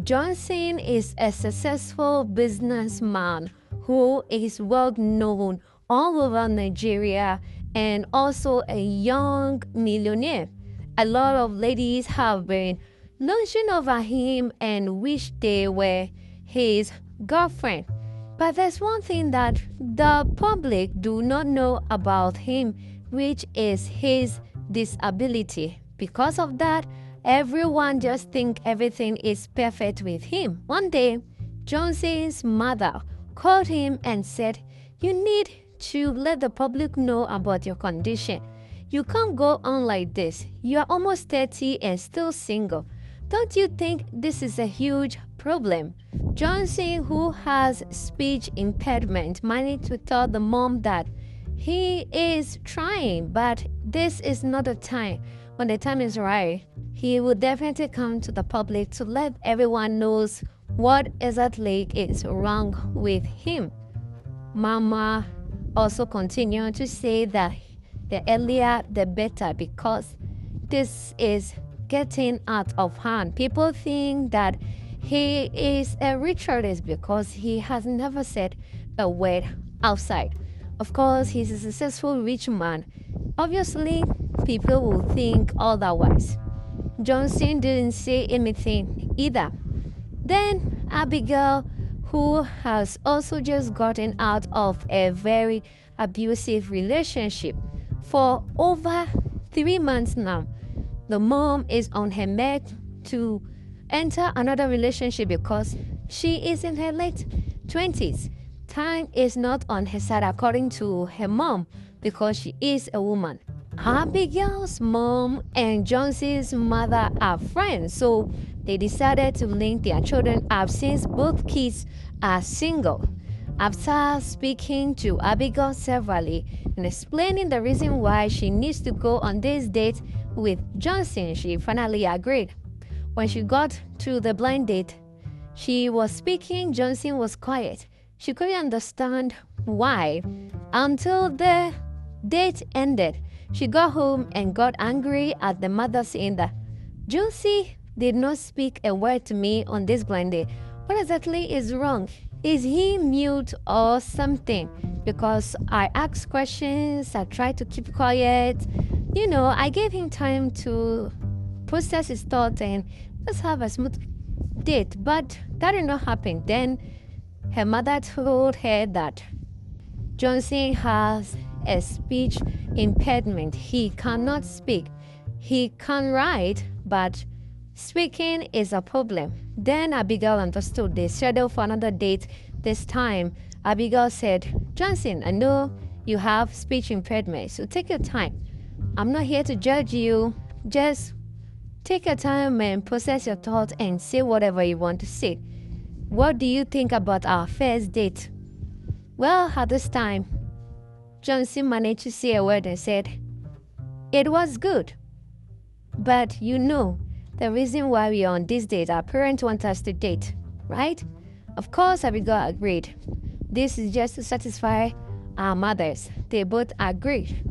Johnson is a successful businessman who is well known all over Nigeria and also a young millionaire. A lot of ladies have been lunging over him and wish they were his girlfriend. But there's one thing that the public do not know about him, which is his disability. Because of that, everyone just think everything is perfect with him. One day, Johnson's mother called him and said, "You need to let the public know about your condition. You can't go on like this. You are almost 30 and still single. Don't you think this is a huge problem?" Johnson, who has speech impediment, managed to tell the mom that he is trying, but this is not the time. When the time is right, he will definitely come to the public to let everyone knows what exactly is wrong with him. Mama also continued to say that the earlier the better, because this is getting out of hand. People think that he is a ritualist because he has never said a word outside. Of course, he's a successful rich man. Obviously, people will think otherwise. Johnson didn't say anything either. Then Abigail, who has also just gotten out of a very abusive relationship for over 3 months now. The mom is on her neck to enter another relationship because she is in her late 20s. Time is not on her side according to her mom because she is a woman. Abigail's mom and Johnson's mother are friends, so they decided to link their children up since both kids are single. After speaking to Abigail severally and explaining the reason why she needs to go on this date with Johnson, she finally agreed. When she got to the blind date, she was speaking, Johnson was quiet. She couldn't understand why until the date ended. She got home and got angry at the mother, saying that Josie did not speak a word to me on this blind date. What exactly is wrong? Is he mute or something? Because I asked questions, I tried to keep quiet. I gave him time to process his thoughts and let's have a smooth date. But that did not happen. Then her mother told her that Johnson has a speech impediment. He cannot speak. He can write, but speaking is a problem. Then Abigail understood. They scheduled for another date. This time, Abigail said, "Johnson, I know you have speech impediment, so take your time. I'm not here to judge you. Just take your time and process your thoughts and say whatever you want to say. What do you think about our first date?" Well, at this time, Johnson managed to say a word and said, "It was good. But the reason why we are on this date, our parents want us to date, right?" Of course, Abigail agreed. This is just to satisfy our mothers. They both agreed.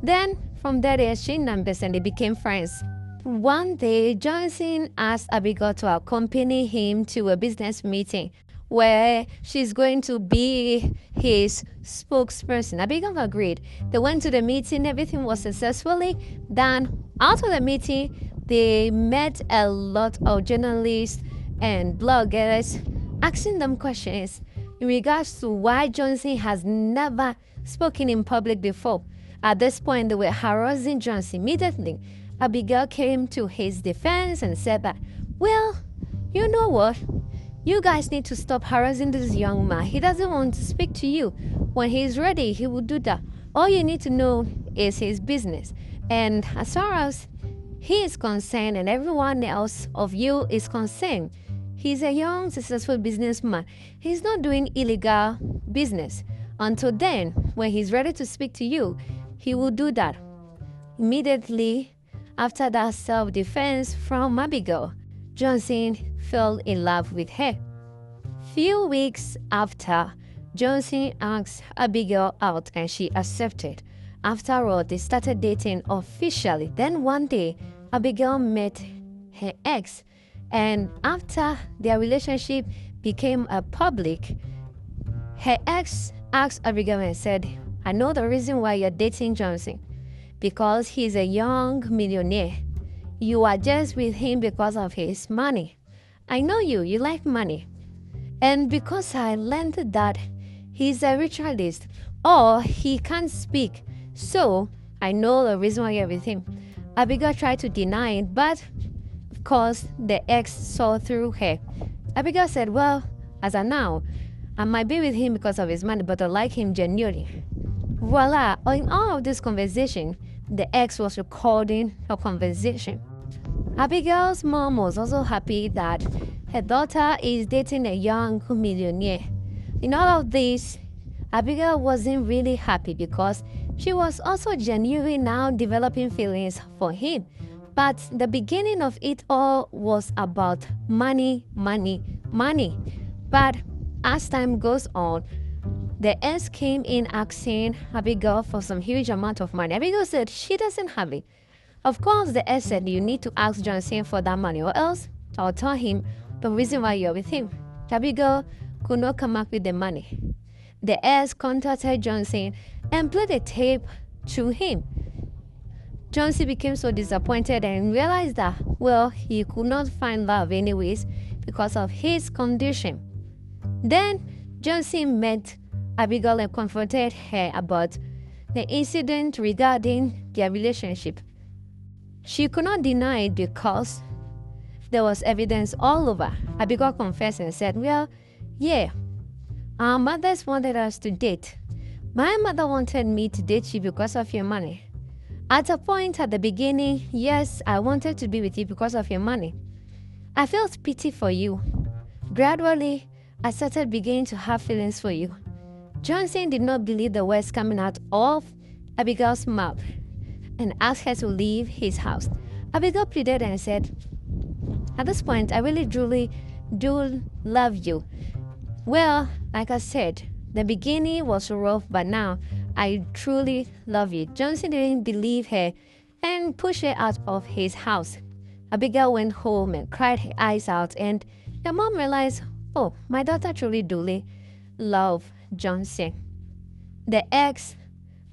Then, from there, they exchanged numbers and they became friends. One day, Johnson asked Abigail to accompany him to a business meeting where she's going to be his spokesperson. Abigail agreed. They went to the meeting. Everything was successfully done. After the meeting, they met a lot of journalists and bloggers, asking them questions in regards to why Johnson has never spoken in public before. At this point, they were harassing Johnson. Immediately, Abigail came to his defense and said that, "Well, you know what? You guys need to stop harassing this young man. He doesn't want to speak to you. When he's ready, he will do that. All you need to know is his business. And as far as he is concerned and everyone else of you is concerned, he's a young, successful businessman. He's not doing illegal business. Until then, when he's ready to speak to you, he will do that." Immediately after that self-defense from Abigail, Johnson fell in love with her. Few weeks after, Johnson asked Abigail out and she accepted. After all, they started dating officially. Then one day, Abigail met her ex And after their relationship became a public, her ex asked Abigail and said, I know the reason why you're dating Johnson, because he's a young millionaire. You are just with him because of his money. I know you like money. And because I learned that he's a ritualist or he can't speak, so I know the reason why you're with him. Abigail tried to deny it, but of course the ex saw through her. Abigail said, well, as of now, I might be with him because of his money, but I like him genuinely. Voila, in all of this conversation, the ex was recording her conversation. Abigail's mom was also happy that her daughter is dating a young millionaire. In all of this, Abigail wasn't really happy because she was also genuinely now developing feelings for him. But the beginning of it all was about money, money, money. But as time goes on, the ex came in asking Abigail for some huge amount of money. Abigail said she doesn't have it. Of course, the ex said you need to ask Johnson for that money or else I'll tell him the reason why you're with him. Abigail could not come up with the money. The ex contacted Johnson and played a tape to him. Johnson became so disappointed and realized that, well, he could not find love anyways because of his condition. Then Johnson met Abigail and confronted her about the incident regarding their relationship. She could not deny it because there was evidence all over. Abigail confessed and said, well, yeah, our mothers wanted us to date. My mother wanted me to date you because of your money. At a point at the beginning, yes, I wanted to be with you because of your money. I felt pity for you. Gradually, I started beginning to have feelings for you. Johnson did not believe the words coming out of Abigail's mouth and asked her to leave his house. Abigail pleaded and said, at this point, I really truly do love you. Well, like I said, the beginning was rough, but now I truly love you. Johnson didn't believe her and pushed her out of his house. Abigail went home and cried her eyes out, and the mom realized, oh, my daughter truly loves Johnson. The ex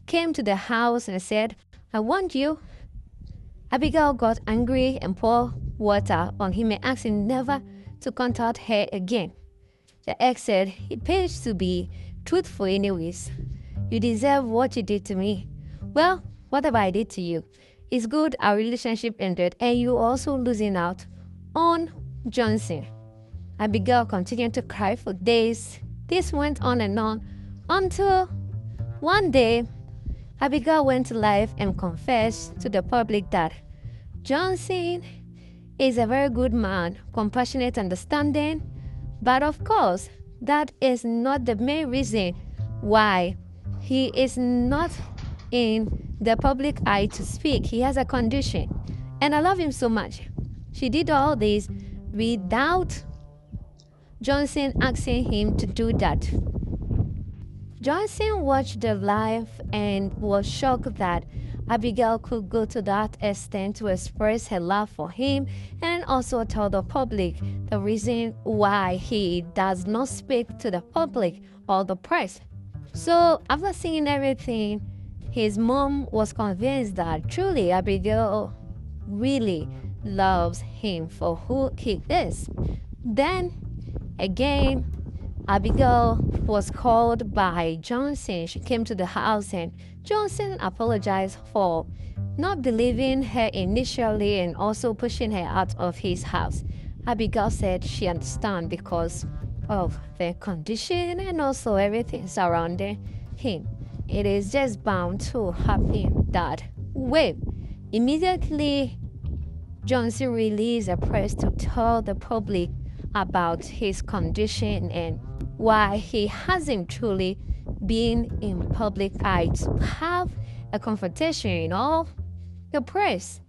came to the house and said, I want you. Abigail got angry and poured water on him and asked him never to contact her again. The ex said, it pays to be truthful anyways. You deserve what you did to me. Well, whatever I did to you, it's good our relationship ended and you also losing out on Johnson. Abigail continued to cry for days. This went on and on until one day, Abigail went live and confessed to the public that Johnson is a very good man, compassionate, understanding, but of course, that is not the main reason why he is not in the public eye to speak. He has a condition, and I love him so much. She did all this without Johnson asking him to do that. Johnson watched the live and was shocked that Abigail could go to that extent to express her love for him and also tell the public the reason why he does not speak to the public or the press. So after seeing everything, his mom was convinced that truly Abigail really loves him for who he is. Then again, Abigail was called by Johnson. She came to the house and Johnson apologized for not believing her initially and also pushing her out of his house. Abigail said she understands because of their condition and also everything surrounding him. It is just bound to happen that way. Immediately, Johnson released a press to tell the public about his condition and why he hasn't truly been in public eye to have a confrontation in all the press,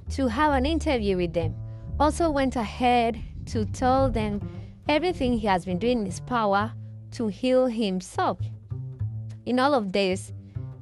to have an interview with them. Also went ahead to tell them everything he has been doing in his power to heal himself. In all of this,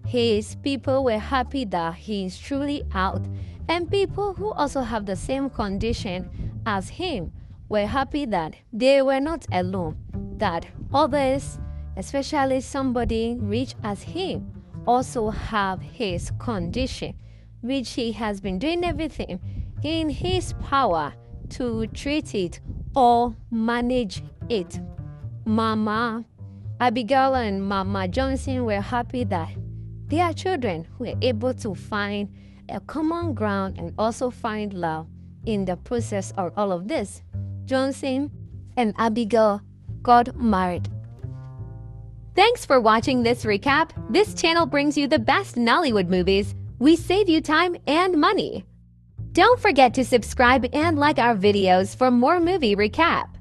his people were happy that he is truly out, and people who also have the same condition as him were happy that they were not alone, that others, especially somebody rich as him, also have his condition, which he has been doing everything in his power to treat it or manage it. Mama Abigail and Mama Johnson were happy that their children were able to find a common ground and also find love in the process of all of this. Johnson and Abigail got married. Thanks for watching this recap. This channel brings you the best Nollywood movies. We save you time and money. Don't forget to subscribe and like our videos for more movie recaps.